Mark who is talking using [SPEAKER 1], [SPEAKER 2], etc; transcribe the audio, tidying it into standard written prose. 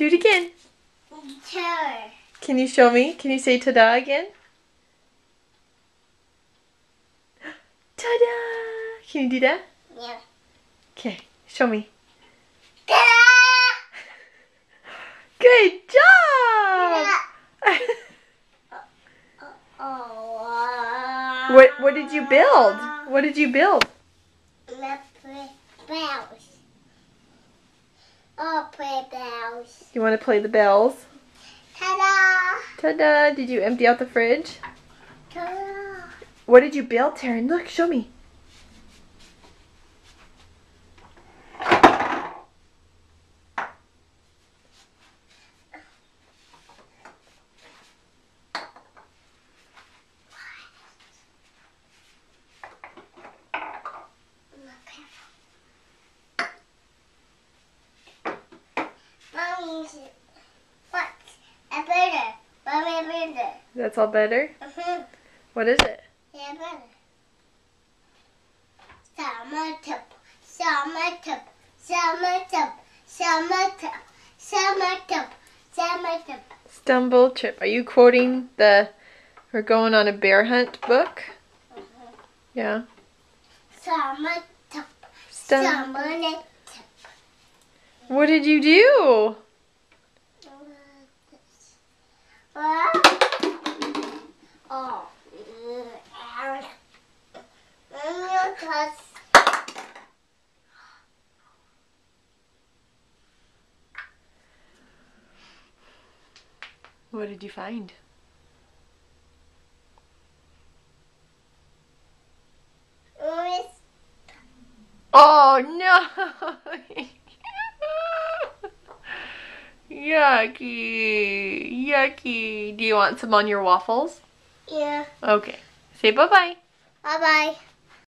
[SPEAKER 1] Do it again.
[SPEAKER 2] Sure.
[SPEAKER 1] Can you show me? Can you say ta-da again? Ta-da! Can you do that?
[SPEAKER 2] Yeah.
[SPEAKER 1] Okay, show me.
[SPEAKER 2] Ta-da!
[SPEAKER 1] Good job!
[SPEAKER 2] Oh,
[SPEAKER 1] What did you build? What did you build?
[SPEAKER 2] Let's play bells. Oh, play bells.
[SPEAKER 1] You want to play the bells?
[SPEAKER 2] Ta-da!
[SPEAKER 1] Ta-da! Did you empty out the fridge?
[SPEAKER 2] Ta-da!
[SPEAKER 1] What did you build, Taryn? Look, show me.
[SPEAKER 2] What's a burger? Mommy, burger.
[SPEAKER 1] That's all better? What is it?
[SPEAKER 2] Yeah, burger. Summer tip, summer tip, summer tip, summer tip, summer tip, summer tip.
[SPEAKER 1] Stumble Trip. Are you quoting the We're Going on a Bear Hunt book? Yeah.
[SPEAKER 2] Summer tip,
[SPEAKER 1] Stum-
[SPEAKER 2] summer tip.
[SPEAKER 1] What did you do?
[SPEAKER 2] Oh.
[SPEAKER 1] What did you find? Oh no! Yucky! Yucky! Do you want some on your waffles?
[SPEAKER 2] Yeah.
[SPEAKER 1] Okay. Say bye-bye.
[SPEAKER 2] Bye-bye.